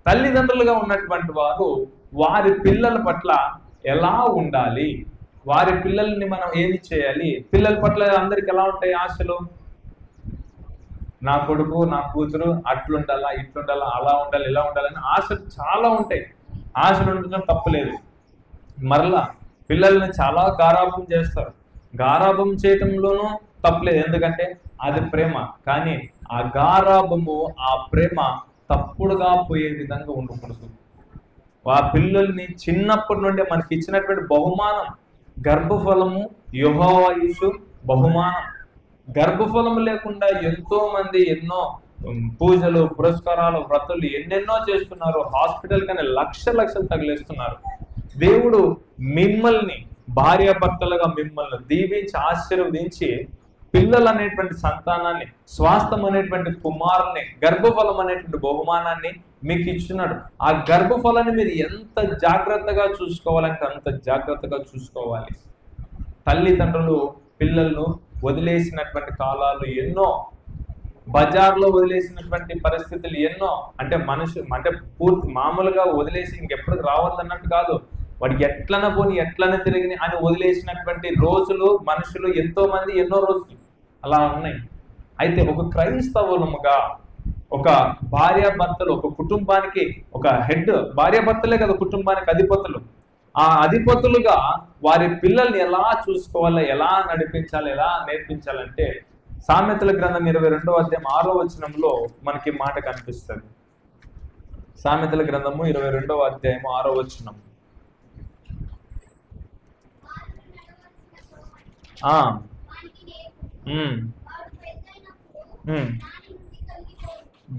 తల్లిదండ్రులుగా ఉన్నటువంటి వారు వారి పిల్లల పట్ల ఎలా ఉండాలి, వారి పిల్లల్ని మనం ఏమి చేయాలి, పిల్లల పట్ల అందరికి ఎలా ఉంటాయి ఆశలు? నా కొడుకు నా కూతురు అట్లుండాలా ఇట్లుండాలా అలా ఉండాలి ఇలా ఉండాలని ఆశలు చాలా ఉంటాయి. ఆశలు ఉండడం తప్పులేదు. మరలా పిల్లల్ని చాలా గారాబం చేస్తారు. గారాబం చేయటంలోనూ తప్పులేదు, ఎందుకంటే అది ప్రేమ. కానీ ఆ గారాబము ఆ ప్రేమ తప్పుడుగా పోయే విధంగా ఉండకూడదు. ఆ పిల్లల్ని చిన్నప్పటి నుండి మనకి ఇచ్చినటువంటి బహుమానం గర్భఫలము, యెహోవా యిచ్చు బహుమానం. గర్భఫలం లేకుండా ఎంతో మంది ఎన్నో పూజలు పురస్కారాలు వ్రతులు ఎన్నెన్నో చేస్తున్నారు. హాస్పిటల్ కానీ లక్షలు తగిలేస్తున్నారు. దేవుడు మిమ్మల్ని భార్యాభర్తలుగా మిమ్మల్ని దీవించి ఆశీర్వదించి పిల్లలు అనేటువంటి సంతానాన్ని, స్వాస్థం అనేటువంటి కుమారుల్ని, గర్భఫలం అనేటువంటి బహుమానాన్ని మీకు ఇచ్చినాడు. ఆ గర్భఫలాన్ని మీరు ఎంత జాగ్రత్తగా చూసుకోవాలంటే అంత జాగ్రత్తగా చూసుకోవాలి. తల్లిదండ్రులు పిల్లలను వదిలేసినటువంటి కాలాలు ఎన్నో, బజార్లో వదిలేసినటువంటి పరిస్థితులు ఎన్నో. అంటే అంటే పూర్తి మామూలుగా వదిలేసి ఇంకెప్పుడు రావద్దన్నట్టు కాదు, వాడికి ఎట్లన పోని ఎట్లన తిరిగి అని వదిలేసినటువంటి రోజులు, మనుషులు ఎంతో మంది ఎన్నో రోజులు అలా ఉన్నాయి. అయితే ఒక క్రైస్తవులముగా ఒక భార్యాభర్తలు, ఒక కుటుంబానికి ఒక హెడ్, భార్యాభర్తలే కదా కుటుంబానికి అధిపతులు. ఆ అధిపతులుగా వారి పిల్లల్ని ఎలా చూసుకోవాలో, ఎలా నడిపించాలి, ఎలా నేర్పించాలంటే సామెతల గ్రంథం 22వ అధ్యాయం 6వ వచనంలో మనకి మాట కనిపిస్తుంది. సామెతల గ్రంథము 22వ అధ్యాయం 6వ వచనం.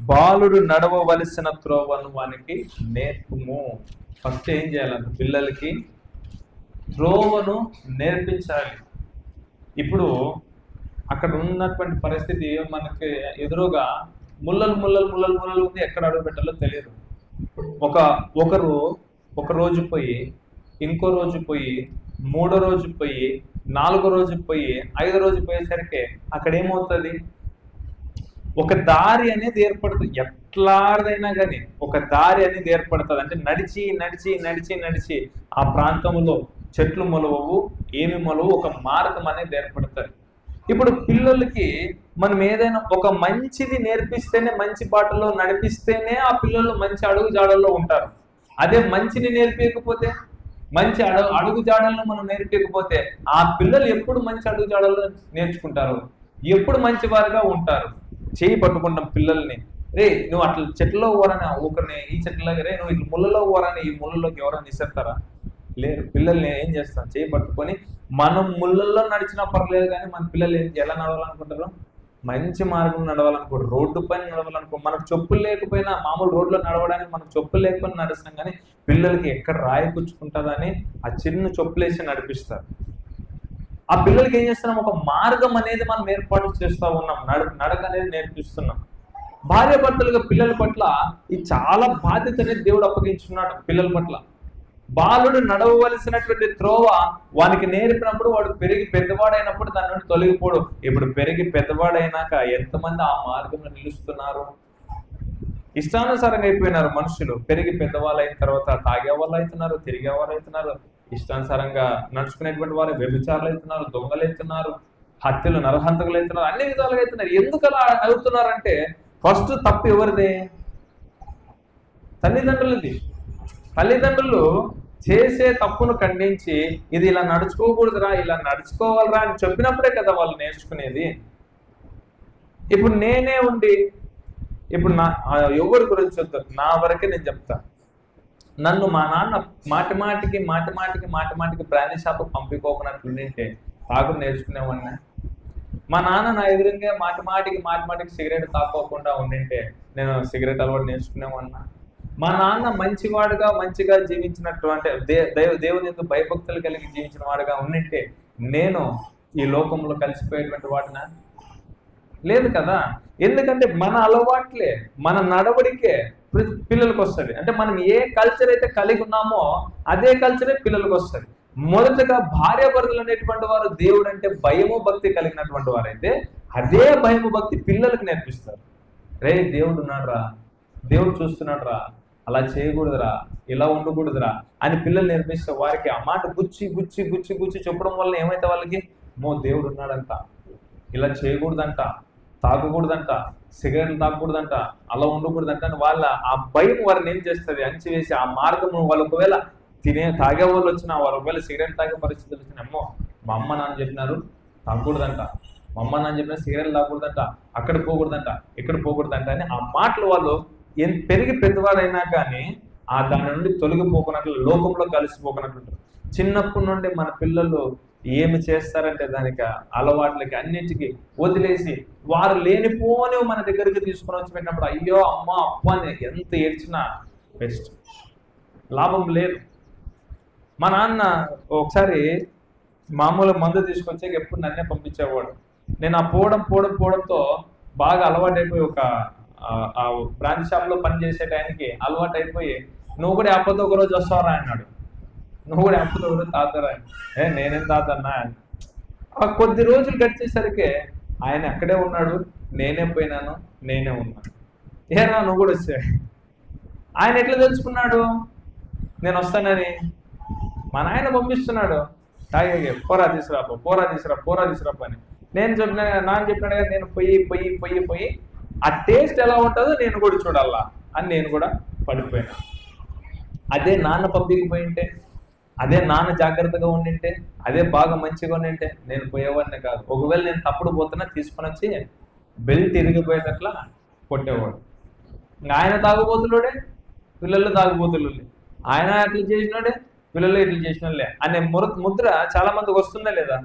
బాలుడు నడవవలసిన త్రోవను వానికి నేర్పుము. ఫస్ట్ ఏం చేయాలంటే పిల్లలకి త్రోవను నేర్పించాలి. ఇప్పుడు అక్కడ ఉన్నటువంటి పరిస్థితి మనకి ఎదురుగా ముల్లలు ఉంది, ఎక్కడ అడుగు పెట్టాలో తెలియదు. ఒక రోజు పోయి, ఇంకో రోజు పోయి, 3వ రోజు పోయి, 4వ రోజు పోయి, 5వ రోజు పోయేసరికి అక్కడ ఏమవుతుంది? ఒక దారి అనేది ఏర్పడుతుంది. ఎట్లాదైనా కానీ ఒక దారి అనేది ఏర్పడుతుంది. అంటే నడిచి నడిచి నడిచి నడిచి ఆ ప్రాంతంలో చెట్లు మొలవవు, ఏమి మొలవు, ఒక మార్గం అనేది ఏర్పడుతుంది. ఇప్పుడు పిల్లలకి మనం ఏదైనా ఒక మంచిది నేర్పిస్తేనే, మంచి బాటలో నడిపిస్తేనే ఆ పిల్లలు మంచి అడుగు జాడల్లో ఉంటారు. అదే మంచిని నేర్పించకపోతే, మంచి అడుగు జాడలను మనం నేర్పించకపోతే ఆ పిల్లలు ఎప్పుడు మంచి అడుగు జాడల్లో నేర్చుకుంటారు, ఎప్పుడు మంచి వారుగా ఉంటారు. చేయి పట్టుకుంటాం పిల్లల్ని, రే నువ్వు అట్లా చెట్లలో ఊరని ఒకరిని, ఈ చెట్లకి రే నువ్వు ఇట్లా ముళ్ళలో ఊరని ఈ ముళ్ళలోకి ఎవరైనా ఇస్తారా? లేరు. పిల్లల్ని ఏం చేస్తాం? చేయి పట్టుకొని మనం ముళ్ళల్లో నడిచినా పర్లేదు, కానీ మన పిల్లలు ఎలా నడవాలనుకుంటారు? మంచి మార్గం నడవాలనుకోరు, రోడ్డు పైన నడవాలనుకో. మనకు చెప్పులు లేకపోయినా, మామూలు రోడ్లో నడవడానికి మనకు చెప్పులు లేకపోయినా నడుస్తాం, కానీ పిల్లలకి ఎక్కడ రాయి కూర్చుకుంటుందని ఆ చిన్న చెప్పులేసి నడిపిస్తారు. ఆ పిల్లలకి ఏం చేస్తున్నాం? ఒక మార్గం అనేది మనం ఏర్పాటు చేస్తూ ఉన్నాం, నడక అనేది నేర్పిస్తున్నాం. భార్యాభర్తలుగా పిల్లల పట్ల ఈ చాలా బాధ్యత అనేది దేవుడు అప్పగించున్నాడు పిల్లల పట్ల. బాలుడు నడవవలసినటువంటి త్రోవ వానికి నేర్పినప్పుడు వాడు పెరిగి పెద్దవాడైనప్పుడు దాని నుండి తొలగిపోడు. ఇప్పుడు పెరిగి పెద్దవాడైనాక ఎంతమంది ఆ మార్గంలో నిలుస్తున్నారు? ఇష్టానుసారంగా అయిపోయినారు మనుషులు. పెరిగి పెద్దవాళ్ళు అయిన తర్వాత తాగే వాళ్ళు అవుతున్నారు, తిరిగే వాళ్ళు అవుతున్నారు, ఇష్టానుసారంగా నడుచుకునేటువంటి వారు వ్యభిచారులు అవుతున్నారు, దొంగలు అవుతున్నారు, హత్యలు నరహంతకులు అవుతున్నారు, అన్ని విధాలుగా అవుతున్నారు. ఎందుకు అలా అవుతున్నారంటే ఫస్ట్ తప్పు ఎవరిదే? తల్లిదండ్రులది. తల్లిదండ్రులు చేసే తప్పును ఖండించి ఇది ఇలా నడుచుకోకూడదురా, ఇలా నడుచుకోవాలరా అని చెప్పినప్పుడే కదా వాళ్ళు నేర్చుకునేది. ఇప్పుడు నేనే ఉండి, ఇప్పుడు ఎవరి గురించి వద్దు, నా వరకే నేను చెప్తా. నన్ను మా నాన్న మాటి మాటికి బ్రాందీ షాప్కి పంపిపోకున్నట్లు ఉండింటే తాగుడు నేర్చుకునేవాడిని. మా నాన్న నా ఎదురుగా మాటి మాటికి సిగరెట్ తాకోకుండా ఉండింటే నేను సిగరెట్ అలవాటు నేర్చుకునేవాడినా. మా నాన్న మంచిగా జీవించినట్టు, అంటే దేవుని ఎందుకు భయభక్తులు కలిగి జీవించిన వాడుగా ఉండింటే నేను ఈ లోకంలో కలిసిపోయేటువంటి వాడినా? లేదు కదా. ఎందుకంటే మన అలవాట్లే, మన నడవడికే పిల్లలకు వస్తుంది. అంటే మనం ఏ కల్చర్ అయితే కలిగి ఉన్నామో అదే కల్చరే పిల్లలకు వస్తుంది. మొదటగా భార్యాభర్తలు అనేటువంటి వారు దేవుడు అంటే భయము భక్తి కలిగినటువంటి వారైతే అదే భయము భక్తి పిల్లలకు నేర్పిస్తారు. రే దేవుడు ఉన్నాడు రా, దేవుడు చూస్తున్నాడు రా, అలా చేయకూడదురా, ఇలా ఉండకూడదురా అని పిల్లలు నేర్పిస్తే వారికి ఆ మాట గుచ్చి గుచ్చి గుచ్చి గుచ్చి చెప్పడం వల్ల ఏమైతే వాళ్ళకి దేవుడు ఉన్నాడంట, ఇలా చేయకూడదంట, తాగకూడదంట, సిగరెట్లు తాగకూడదంట, అలా ఉండకూడదంట అని వాళ్ళ ఆ భయం వారిని ఏం చేస్తుంది అంచివేసి ఆ మార్గం వాళ్ళు ఒకవేళ తాగే వాళ్ళు వచ్చినా, వారు ఒకవేళ సిగరెట్ తాగే పరిస్థితులు వచ్చిన అమ్మో మా అమ్మ నాన్న చెప్పినారు తాగకూడదంట, మా అమ్మ నాన్న చెప్పిన సిగరెట్ తాగకూడదంట, అక్కడ పోకూడదంట, ఇక్కడ పోకూడదంట అని ఆ మాటలు వాళ్ళు పెరిగి పెద్దవాడైనా కానీ దాని నుండి తొలగిపోకున్నట్లు, లోకంలో కలిసిపోకున్నట్లు. చిన్నప్పటి నుండి మన పిల్లలు ఏమి చేస్తారంటే దానికి అలవాట్లకి అన్నింటికి వదిలేసి వారు లేనిపోని మన దగ్గరికి తీసుకొని వచ్చి పెట్టినప్పుడు అయ్యో అమ్మ అప్ప అని ఎంత ఏడ్చినా బెస్ట్, లాభం లేదు. మా నాన్న ఒకసారి మామూలు మందు తీసుకొచ్చాక ఎప్పుడు నన్నే పంపించేవాడు. నేను ఆ పోవడంతో బాగా అలవాటైపోయి ఒక బ్రాంచ్ షాప్లో పని చేసే టైంకి అలవాటు అయిపోయి నువ్వు కూడా అప్పతో ఒక రోజు వస్తావరా అన్నాడు. నువ్వు కూడా అప్పతో ఒక రోజు తాతరా, నేనేం తాతన్నా. ఆ కొద్ది రోజులు గడిచేసరికి ఆయన అక్కడే ఉన్నాడు, నేనే పోయినాను, నేనే ఉన్నాను. ఏనా నువ్వు కూడా వచ్చాడు. ఆయన ఎట్లా తెలుసుకున్నాడు నేను వస్తానని? మా నాయన పంపిస్తున్నాడు, తాగే పోరా తీసుకురా అని. నేను చెప్పినాడు కదా, నేను పోయి ఆ టేస్ట్ ఎలా ఉంటుందో నేను కూడా చూడాలా అని నేను కూడా పడిపోయాను. అదే నాన్న పంపించిపోయింటే, అదే నాన్న జాగ్రత్తగా ఉండింటే, అదే బాగా మంచిగా ఉండింటే నేను పోయేవాడిని కాదు. ఒకవేళ నేను తప్పుడు పోతున్నా తీసుకొని వచ్చి బెల్ట్ ఇరిగిపోయేటట్లా కొట్టేవాడు. ఆయన తాగుబోతులుడే, పిల్లలు తాగుబోతులు, ఆయన అట్లా చేసినాడే, పిల్లలు ఇట్లా చేసినలే అనే ముద్ర చాలా మందికి వస్తుందా లేదా?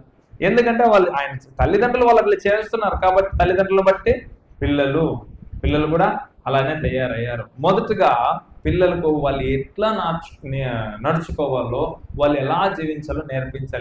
ఎందుకంటే వాళ్ళు ఆయన తల్లిదండ్రులు వాళ్ళు అట్లా చేస్తున్నారు కాబట్టి తల్లిదండ్రులను బట్టి పిల్లలు కూడా అలానే తయారయ్యారు. మొదటగా పిల్లలకు వాళ్ళు ఎట్లా నడుచుకోవాలో, వాళ్ళు ఎలా జీవించాలో నేర్పించాలి.